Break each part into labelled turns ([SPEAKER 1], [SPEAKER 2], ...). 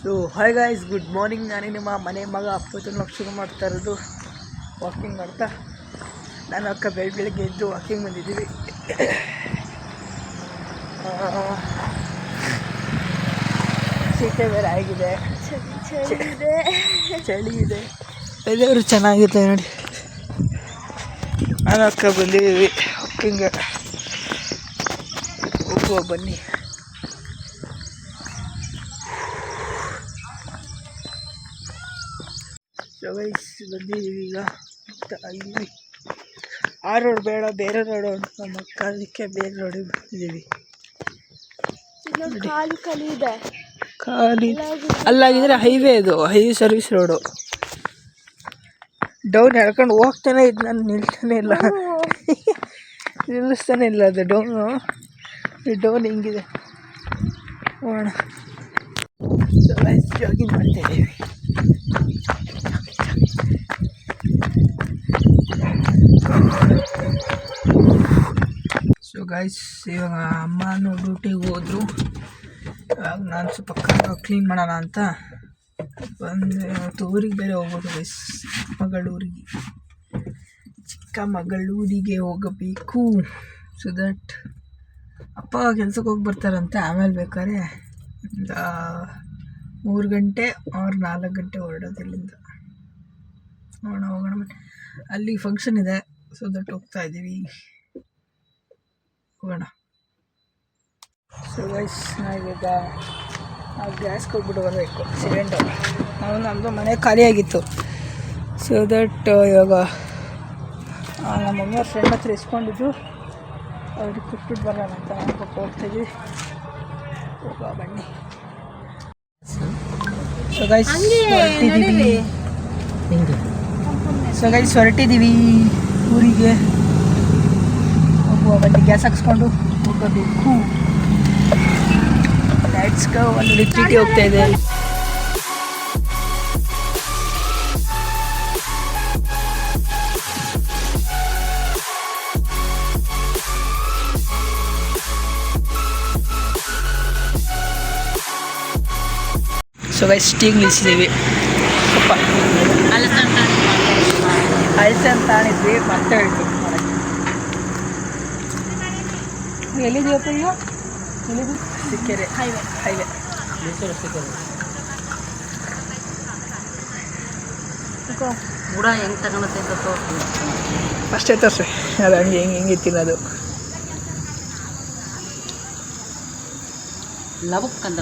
[SPEAKER 1] So hi guys, good morning. ನಾನೇ ನಿಮ್ಮ ಮನೆ ಮಗ ಅಪ್ಪತ್ತು ಶುರು ಮಾಡ್ತಾ ಇರೋದು ವಾಕಿಂಗ್ ಮಾಡ್ತಾ. ನಾನು ಅಕ್ಕ ಬೆಳಗ್ಗೆ ಎದ್ದು ವಾಕಿಂಗ್ ಬಂದಿದ್ದೀವಿ. ಶೀತ ಬೇರೆ ಆಗಿದೆ, ಚಳಿ ಇದೆ, ವೆದರು ಚೆನ್ನಾಗಿದೆ ನೋಡಿ. ನಾನು ಅಕ್ಕ ಬಂದಿದ್ದೀವಿ ವಾಕಿಂಗ್. ಹೋಗುವ ಬನ್ನಿ. ಬಂದಿದ್ದೀವಿ ಈಗ. ಇಲ್ಲಿ ಆ ರೋಡ್ ಬೇಡ, ಬೇರೆ ರೋಡ್ ಅಂತ ನಮ್ಮ ಅಕ್ಕ, ಅದಕ್ಕೆ ಬೇರೆ ರೋಡಿಗೆ ಬಂದಿದ್ದೀವಿ. ಖಾಲಿ ಅಲ್ಲಾಗಿದ್ರೆ ಹೈವೇ, ಇದು ಹೈವೇ ಸರ್ವಿಸ್ ರೋಡು. ಡೌನ್ ಎಳ್ಕೊಂಡು ಹೋಗ್ತಾನೆ ಇದ್ದು, ನಾನು ನಿಲ್ತಾನೆ ಇಲ್ಲ, ನಿಲ್ಲಿಸ್ತಾನೆ ಇಲ್ಲ. ಅದು ಡೌನ್ ಹಿಂಗಿದೆ ಹೋಗೋಣ. ಜಾಗಿಂಗ್ ಮಾಡ್ತಾಯಿದ್ದೀವಿ. ಸೊ ಗೈಸ್, ಇವಾಗ ಅಮ್ಮನೂ ಡ್ಯೂಟಿಗೆ ಹೋದ್ರು. ಇವಾಗ ನಾನು ಸ್ವಲ್ಪ ಕಾರ್ ಕ್ಲೀನ್ ಮಾಡೋಣ ಅಂತ ಬಂದು, ಇವತ್ತು ಊರಿಗೆ ಬೇರೆ ಹೋಗ್ಬೇಕು ಗೈಸ್. ಚಿಕ್ಕಮಗಳೂರಿಗೆ ಹೋಗಬೇಕು. ಸೊ ದಟ್ ಅಪ್ಪ ಕೆಲ್ಸಕ್ಕೆ ಹೋಗಿ ಬರ್ತಾರಂತೆ. ಆಮೇಲೆ ಬೇಕಾದ್ರೆ ಒಂದು 3 ಗಂಟೆ ಅವ್ರು 4 ಗಂಟೆ ಹೊರಡೋದಿಲ್ಲಿಂದ. ಹೋಗೋಣ. ಅಲ್ಲಿ ಫಂಕ್ಷನ್ ಇದೆ, ಸೊ ದಟ್ ಹೋಗ್ತಾ ಇದ್ದೀವಿ. ಹೋಗೋಣ. ಸೊ ಗೈಸ್, ನಾವೀಗ ಗ್ಯಾಸ್ ಕೊಟ್ಬಿಟ್ಟು ಬರಬೇಕು, ಸಿಲಿಂಡರ್. ನಮ್ಮದು ಮನೆ ಖಾಲಿಯಾಗಿತ್ತು. ಸೊ ದಟ್ ಇವಾಗ ನಮ್ಮ ಮಮ್ಮಿಯವ್ರ ಫ್ರೆಂಡ್ ಹತ್ರ ಇಸ್ಕೊಂಡಿದ್ದು, ಅವ್ರಿಗೆ ಕೊಟ್ಬಿಟ್ಟು ಬರೋಣ ಅಂತ ಹೋಗ್ತಾಯಿದ್ವಿ. ಹೋಗುವ ಬನ್ನಿ. ಸೊ ಗೈಸ್, ಹೊರಟಿದ್ದೀವಿ ಊರಿಗೆ. ಹೋಗುವ ಬನ್ನಿ. ಗ್ಯಾಸ್ ಹಾಕ್ಸ್ಕೊಂಡು ಹೋಗಬೇಕು. Let's go. ಒಂದು ಚೀಟಿ ಹೋಗ್ತಾ ಇದೆ. ಸೊ ಗೈಸ್, ಟೀಗೆ ನಿಲ್ಲಿಸಿದ್ದೀವಿ. ಸ್ವಲ್ಪ ಅಳಸನ್ ತಾಣಿದ್ವಿ, ಮತ್ತೆ ಹೇಳ್ತು. ಎಲ್ಲಿದೆಯಪ್ಪ ಈಗ? ಎಲ್ಲಿದ್ದು? ಸಿಕ್ಕೆರೆ ಹೈವೇ.
[SPEAKER 2] ಕೂಡ ಹೆಂಗೆ ತಗೊಳತ್ತೆ ಅಂತ
[SPEAKER 1] ಅಷ್ಟೇ ತೋರಿಸಿ. ಅದು ಹೆಂಗೆ ತಿನ್ನೋದು.
[SPEAKER 2] ಲವಕ್ ಅಂತ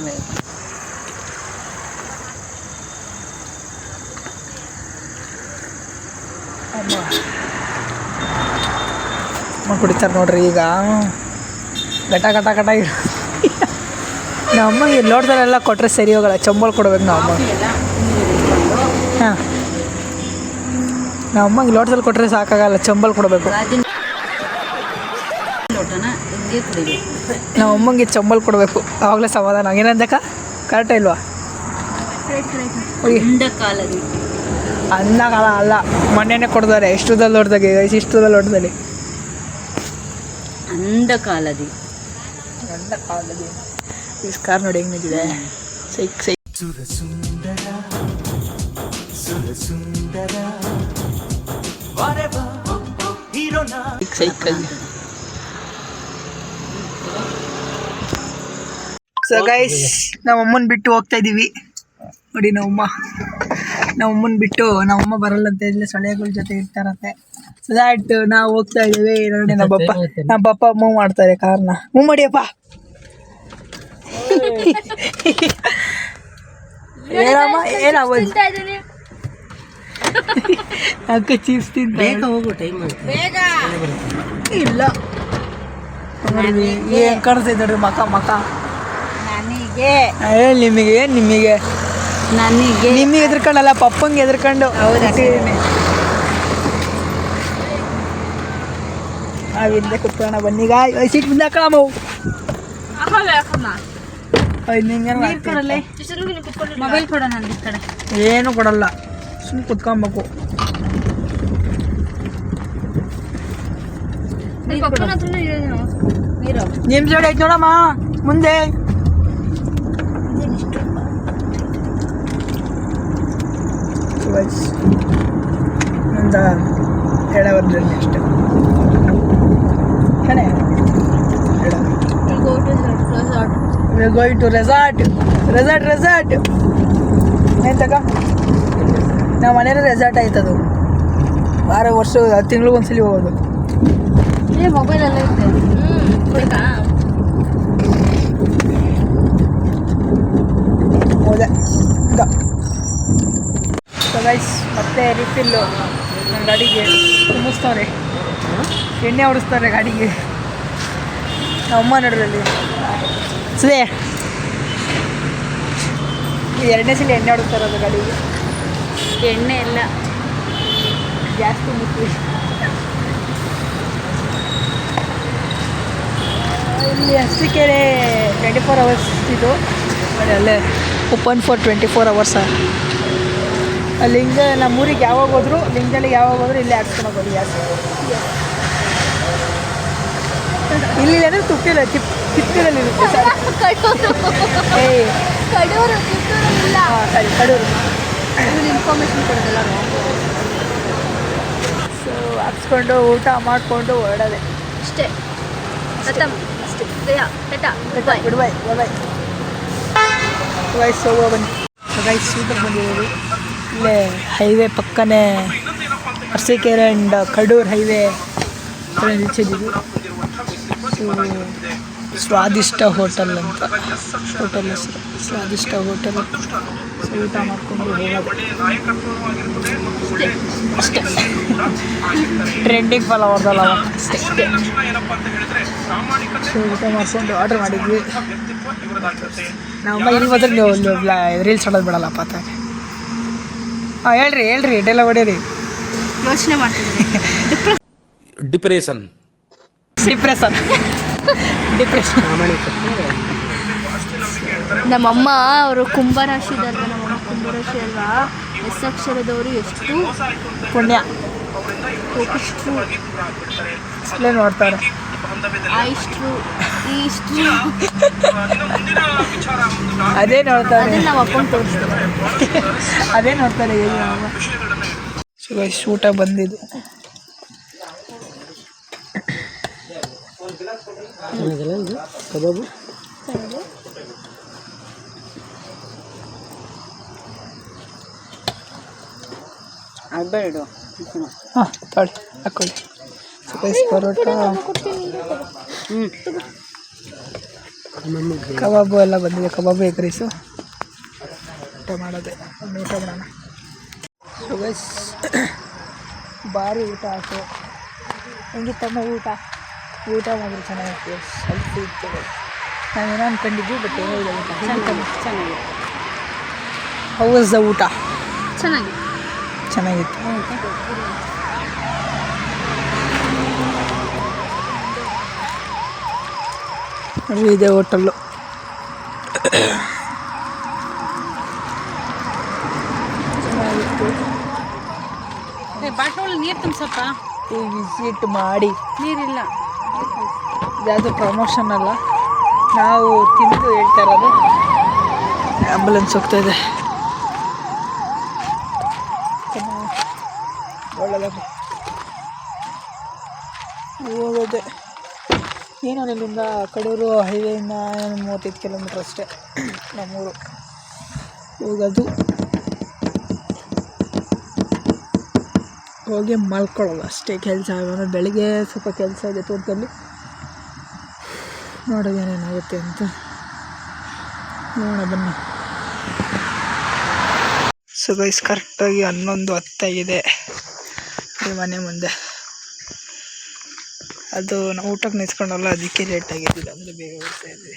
[SPEAKER 1] ಅಮ್ಮ ಕುಡಿತಾರೆ ನೋಡ್ರಿ ಈಗ. ಘಟ ನಮ್ಮಂಗೆ ಲೋಟದಲ್ಲೆಲ್ಲ ಕೊಟ್ಟರೆ ಸರಿ ಹೋಗಲ್ಲ. ಚಂಬಲ್ ಕೊಡ್ಬೇಕು ನಾವು ಅಮ್ಮ. ಹಾಂ, ನಾವು ಅಮ್ಮಂಗೆ ಲೋಟದಲ್ಲಿ ಕೊಟ್ಟರೆ ಸಾಕಾಗಲ್ಲ, ಚಂಬಲ್ ಕೊಡಬೇಕು. ನಾವು ಅಮ್ಮಂಗೆ ಚಂಬಲ್ ಕೊಡಬೇಕು, ಆವಾಗಲೇ ಸಮಾಧಾನ. ಏನಂದಕ್ಕ ಕರೆಕ್ಟ ಇಲ್ವಾ? ಅನ್ನ ಕಾಲ ಅಲ್ಲ, ಮೊನ್ನೆನೇ ಕೊಡ್ತಾರೆ. ಎಷ್ಟುದಲ್ಲಿ ಲೋಟದಾಗೆ, ಇಷ್ಟುದಲ್ಲಿ ಲೋಟದಲ್ಲಿ
[SPEAKER 2] ಅಂದ ಕಾಲದಿ
[SPEAKER 1] ಕಾರ್ ನೋಡಿ ಹೆಂಗ್ ನಿಂತಿದೆ. ಸೊ ಗೈಸ್, ನಮ್ಮ ಅಮ್ಮನ ಬಿಟ್ಟು ಹೋಗ್ತಾ ಇದ್ದೀವಿ ನೋಡಿ. ನಮ್ಮಮ್ಮನ ಬಿಟ್ಟು, ನಮ್ಮಮ್ಮ ಬರಲ್ಲಂತೆ, ಇಲ್ಲ ಸೊಳ್ಳೆಗಳ ಜೊತೆ ಇರ್ತಾರಂತೆ. ಸೊ ದ್ಯಾಟ್ ನಾವು ಹೋಗ್ತಾ ಇದ್ದೀವಿ ನೋಡಿ. ನಮ್ಮ ಪಪ್ಪ ಮೂವ್ ಮಾಡ್ತಾರೆ ಕಾರ್ನ. ಮೂವ್ ಮಾಡಿಯಪ್ಪ. ಅಕ್ಕ ಚೀಪ್ಸ್ ತಿಂತ
[SPEAKER 2] ಹೋಗೋ ಟೈಮ್
[SPEAKER 1] ಇಲ್ಲ. ಏನ್ ಕಾಣಿಸ್ತೈತೆ ನೋಡ್ರಿ ಮಕ. ನಿಮಗೆ ಎದ್ರಕೊಂಡಲ್ಲ, ಪಪ್ಪಂಗೆ ಎದ್ರಕೊಂಡು. ನಾವಿಂದ ಕುತ್ಕೋಣ ಬನ್ನಿಗ. ಸೀಟ್ ಮುಂದೆ ಹಾಕೋಣ.
[SPEAKER 2] ಮೊಬೈಲ್ ಕೊಡ. ನನ್ನ ಕಡೆ
[SPEAKER 1] ಏನು ಕೊಡಲ್ಲ, ಸುಮ್ಮನೆ ಕುತ್ಕೊಬೇಕು. ನಿಮ್ಮ ಜೋಡಿ ಐತೆ ನೋಡಮ್ಮ ಮುಂದೆ. ಗೈಸ್ ಒಂದು 2 ಅವರ್ ಜರ್ನಿ ಅಷ್ಟೇ. We're going to resort. ಏನು ತಗ ನಾವು ಮನೇಲಿ ರೆಸಾರ್ಟ್ ಆಯ್ತದು. ವರ್ಷ 10 ತಿಂಗಳಿಗೊಂದ್ಸಲಿ ಹೋಗೋದು.
[SPEAKER 2] ಮೊಬೈಲ್ ಎಲ್ಲ ಐತೆ.
[SPEAKER 1] ಹೋದೆ ಸೊ ಗೈಸ್ ಮತ್ತೆ ರಿಫಿಲ್ಲು ನನ್ನ ಗಾಡಿಗೆ ತುಂಬಿಸ್ತವ್ರೆ, ಎಣ್ಣೆ ಹೊಡಿಸ್ತಾರೆ ಗಾಡಿಗೆ. ನಮ್ಮಮ್ಮ ನೋಡ್ರಲ್ಲಿ ಸದೇ 2ನೇ ಸಲ ಎಣ್ಣೆ ಹೊಡಿಸ್ತಾರೆ ಅದು ಗಾಡಿಗೆ.
[SPEAKER 2] ಎಣ್ಣೆ ಎಲ್ಲ
[SPEAKER 1] ಗ್ಯಾಸ್ ತುಂಬಿಸ್ತೀವಿ. ಇಲ್ಲಿ ಅರಸೀಕೆರೆ 24 ಅವರ್ಸ್ ಇದು ನೋಡಿ, ಅಲ್ಲೇ ಓಪನ್ ಫಾರ್ 24 ಅವರ್ಸ. ಅಲ್ಲಿ ಲಿಂಗ ನಮ್ಮೂರಿಗೆ ಯಾವಾಗ ಹೋದ್ರು, ಲಿಂಗದಲ್ಲಿ ಯಾವಾಗ ಹೋದ್ರು ಇಲ್ಲೇ ಹಾಕ್ಸ್ಕೊಂಡು ಹೋಗೋದು ಗ್ಯಾಸ್. ಇಲ್ಲಿ ಅಂದರೆ ತುಪ್ಪಿಲ್ಲ, ಚಿಪ್ಪಿರಲ್ಲಿ ಇರುತ್ತೆ ಸರ್.
[SPEAKER 2] ಕಡೂರು ಇಲ್ಲ.
[SPEAKER 1] ಸರಿ, ಕಡೂರು
[SPEAKER 2] ಇನ್ಫಾರ್ಮೇಶನ್ ಕೊಡೋದಲ್ಲ.
[SPEAKER 1] ಸೊ ಹಾಕ್ಸ್ಕೊಂಡು ಊಟ ಮಾಡಿಕೊಂಡು ಹೊರಡೋದೆ
[SPEAKER 2] ಅಷ್ಟೇ. ಅಷ್ಟೇ.
[SPEAKER 1] ಗುಡ್ ಬೈ ಗೈಸ್, ಹೋಗೋ ಬನ್ನಿ. ಗೈಸ್ ಊಟಕ್ಕೆ ಬಂದಿದ್ದೀವಿ. ಇಲ್ಲೇ ಹೈವೇ ಪಕ್ಕನೇ ಅರಸೀಕೆರೆ ಆ್ಯಂಡ್ ಕಡೂರು ಹೈವೇ ನಿಲ್ಸಿದ್ದೀವಿ. ಸ್ವಾದಿಷ್ಟ ಹೋಟೆಲ್ ಅಂತ ಹೋಟೆಲ್ ಹೆಸರು, ಸ್ವಾದಿಷ್ಟ ಹೋಟೆಲ್. ಸೊ ಊಟ ಮಾಡಿಕೊಂಡು ಹೋಗೋದು ಅಷ್ಟೇ. ಟ್ರೆಂಡಿಂಗ್ ಫಾಲೋ ಅವ್ರದಲ್ಲ ಅಷ್ಟೇ. ಸೊ ಊಟ ಮಾಡಿಕೊಂಡು ಆರ್ಡ್ರ್ ಮಾಡಿದ್ವಿ. ನಮ್ಮಮ್ಮ ಇಲ್ಲಿ ಹೋದ್ರೆ ನೀವು ಒಂದು ರೀಲ್ಸ್ ಹೊಡೋದು ಬಿಡಲ್ಲಪ್ಪ ಅಂತ. ಹಾಂ ಹೇಳ್ರಿ ಡೈಲಾಗ್ ಹೊಡೀರಿ.
[SPEAKER 2] ಯೋಚನೆ ಮಾಡ್ತಿದ್ರಿ.
[SPEAKER 3] ಡಿಪ್ರೆಷನ್
[SPEAKER 2] ನಮ್ಮಮ್ಮ ಅವರು ಕುಂಭರಾಶಿದಲ್ವ, ನಮ್ಮಮ್ಮ ಕುಂಭರಾಶಿ ಅಲ್ವಾ. ಎಸ್ ಅಕ್ಷರದವರು ಎಷ್ಟು
[SPEAKER 1] ಪುಣ್ಯ
[SPEAKER 2] ಇಷ್ಟು
[SPEAKER 1] ಇಲ್ಲೇ ನೋಡ್ತಾರೆ.
[SPEAKER 2] ಇಷ್ಟು
[SPEAKER 1] ಅದೇ ನೋಡ್ತಾರೆ,
[SPEAKER 2] ಅದನ್ನ ನಾವು ಅಕೌಂಟ್ ತೋರಿಸ್ತೀವಿ.
[SPEAKER 1] ಅದೇ ನೋಡ್ತಾರೆ. ಸೊ ಗೈಸ್ ಊಟ ಬಂದಿದ್ದು. ಕಬಾಬು
[SPEAKER 2] ಅಬೇಡು.
[SPEAKER 1] ಹಾಂ ತೊಳಿ ಹಾಕೊಳ್ಳಿ. ಸೊ ಗೈಸ್ ಪರೋಟ, ಕಬಾಬು ಎಲ್ಲ ಬಂದಿದೆ. ಕಬಾಬು ಎಗ್ ರೈಸು ಊಟ ಮಾಡೋದೆ. ಊಟ ಮಾಡೋಣ. ಸೊ ಗೈಸ್ ಭಾರಿ ಊಟ ಆಯಿತು. ಹೆಂಗಿತ್ತಮ್ಮ ಊಟ ಮಾಡಿದ್ರೆ ಚೆನ್ನಾಗಿತ್ತು. ಸ್ವಲ್ಪ ಇತ್ತು, ನಾವೇನೋ ಅಂದ್ಕೊಂಡಿದ್ವಿ, ಬಟ್ ಏನೋ ಇಲ್ಲ ಊಟ
[SPEAKER 2] ಚೆನ್ನಾಗಿದೆ.
[SPEAKER 1] ಹೌ ವಾಸ್ ದ ಊಟ? ಚೆನ್ನಾಗಿತ್ತು. ಇದೆ ಹೋಟೆಲ್ಲು. ಚೆನ್ನಾಗಿತ್ತು.
[SPEAKER 2] ಬಾಟ್ಲೊಳಗೆ ನೀರು ತುಂಬಸಪ್ಪ.
[SPEAKER 1] ಈ ವಿಸಿಟ್ ಮಾಡಿ.
[SPEAKER 2] ನೀರಿಲ್ಲ.
[SPEAKER 1] ಯಾವುದು ಪ್ರಮೋಷನ್ ಅಲ್ಲ, ನಾವು ತಿಂದು ಹೇಳ್ತಾ ಇರೋದು. ಆ್ಯಂಬುಲೆನ್ಸ್ ಹೋಗ್ತಾ ಇದೆ. ಒಳ್ಳೆಯದು ಹೋಗೋದೆ. ಏನೋ ಇಲ್ಲಿಂದ ಕಡೂರು ಹೈವೇಯಿಂದ 35 ಕಿಲೋಮೀಟ್ರ್ ಅಷ್ಟೇ ನಮ್ಮೂರು ಹೋಗೋದು. ಹೋಗಿ ಮಲ್ಕೊಳ್ಳೋದು ಅಷ್ಟೇ ಕೆಲಸ. ಆಮೇಲೆ ಬೆಳಿಗ್ಗೆ ಸ್ವಲ್ಪ ಕೆಲಸ ಇದೆ ತೋಟದಲ್ಲಿ, ನೋಡೋದು ಏನೇನಾಗುತ್ತೆ ಅಂತ. ನೋಡೋಣ ಬನ್ನಿ. ಸೊ ಗೈಸ್ ಕರೆಕ್ಟಾಗಿ 11:10 ಮನೆ ಮುಂದೆ. ಅದು ನಾವು ಊಟಕ್ಕೆ ನಿಂತ್ಕೊಂಡಲ್ಲ, ಅದಕ್ಕೆ ಲೇಟ್ ಆಗಿದ್ದಿಲ್ಲ, ಅಂದರೆ ಬೇಗ ಹೋಗ್ತಾ ಇದ್ವಿ.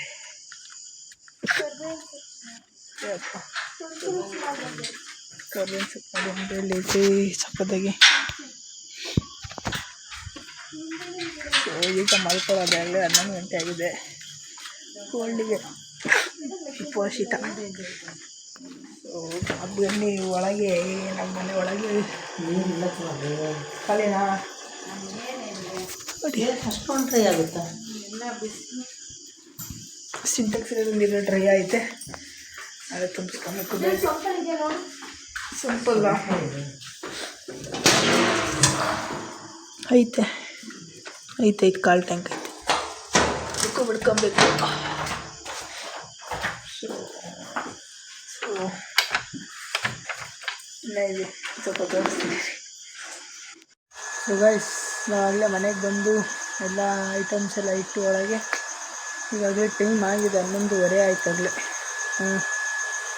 [SPEAKER 1] ಕರ್ಬೇವಿನ ಸೊಪ್ಪು ಲೇಟಿ ಸಪ್ಪತ್ತಾಗಿ. ಸೊ ಈಗ ಮಲ್ಕೊಳ್ಳೋದಾಗಲೇ 11 ಗಂಟೆ ಆಗಿದೆ. ಕೋಲ್ಡಿಗೆ ಶೀತ. ಸೊ ಬನ್ನಿ ಒಳಗೆ, ನಮ್ಮ ಮನೆ ಒಳಗೆ ಖಾಲಿನಾ
[SPEAKER 2] ಅಷ್ಟೊಂದು ಡ್ರೈ ಆಗುತ್ತಾ?
[SPEAKER 1] ಸಿಂಟೆಕ್ಸ್ ನೀರು ಡ್ರೈ ಐತೆ, ಅದೇ ತುಂಬಿಸ್ಕೊಬೇಕು. ಸಿಂಪಲ್ ಐತೆ ಐತೆ ಐತೆ ಕಾಲು ಟ್ಯಾಂಕ್ ಐತೆ ಬಿಡ್ಕೊಬೇಕು. ಸೊ ಇದೆ ಸ್ವಲ್ಪ ತೋರಿಸ್ತೀನಿ. ಸೊ ಗೈಸ್ ನಾವಾಗಲೇ ಮನೆಗೆ ಬಂದು ಎಲ್ಲ ಐಟಮ್ಸ್ ಎಲ್ಲ ಇಟ್ಟು ಒಳಗೆ. ಈಗಾಗಲೇ ಟೈಮ್ ಆಗಿದೆ 11:30 ಆಯ್ತಾಗಲೇ.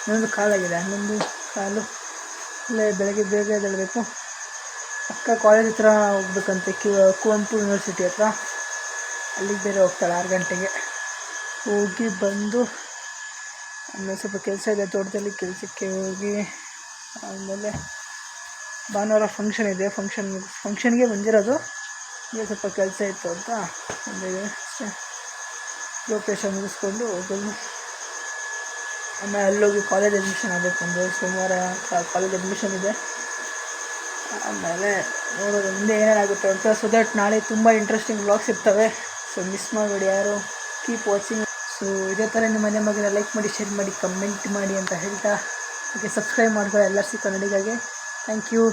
[SPEAKER 1] 11 ಕಾಲಾಗಿದೆ, 11 ಕಾಲು. ಅಲ್ಲೇ ಬೆಳಗ್ಗೆ ಬೇಗ ಎದ್ದೇಳಬೇಕು. ಅಕ್ಕ ಕಾಲೇಜ್ ಹತ್ರ ಹೋಗ್ಬೇಕಂತೆ, ಕುವೆಂಪು ಯೂನಿವರ್ಸಿಟಿ ಹತ್ರ. ಅಲ್ಲಿಗೆ ಬೇರೆ ಹೋಗ್ತಾಳೆ 6 ಗಂಟೆಗೆ. ಹೋಗಿ ಬಂದು ಆಮೇಲೆ ಸ್ವಲ್ಪ ಕೆಲಸ ಇದೆ ತೋಟದಲ್ಲಿ, ಕೆಲಸಕ್ಕೆ ಹೋಗಿ ಆಮೇಲೆ ಭಾನುವಾರ ಫಂಕ್ಷನ್ ಇದೆ. ಫಂಕ್ಷನ್ಗೆ ಬಂದಿರೋದು. ಈಗ ಸ್ವಲ್ಪ ಕೆಲಸ ಇತ್ತು ಅಂತ ಬಂದಿದೆ ಅಷ್ಟೇ. ಲೋಕೇಶ ಮುಗಿಸ್ಕೊಂಡು ಹೋಗೋದು. ಆಮೇಲೆ ಅಲ್ಲೋಗಿ ಕಾಲೇಜ್ ಅಡ್ಮಿಷನ್ ಆಗಬೇಕು. ಒಂದು ಸೋಮವಾರ ಕಾಲೇಜ್ ಅಡ್ಮಿಷನ್ ಇದೆ. ಆಮೇಲೆ ನೋಡೋದು ಮುಂದೆ ಏನೇನಾಗುತ್ತೆ ಅಂತ. ಸೊ ದಟ್ ನಾಳೆ ತುಂಬ ಇಂಟ್ರೆಸ್ಟಿಂಗ್ ವ್ಲಾಗ್ಸ್ ಇರ್ತವೆ. ಸೊ ಮಿಸ್ ಮಾಡಬೇಡಿ ಯಾರು. Keep watching. ಸೊ ಇದೇ ಥರ ನಿಮ್ಮ ಮನೆ ಮಗನ ಲೈಕ್ ಮಾಡಿ, ಶೇರ್ ಮಾಡಿ, ಕಮೆಂಟ್ ಮಾಡಿ ಅಂತ ಹೇಳ್ತಾ, ಓಕೆ ಸಬ್ಸ್ಕ್ರೈಬ್ ಮಾಡ್ಕೊಳ್ಳಿ LRC ಕನ್ನಡಿಗಾಗೆ. Thank you.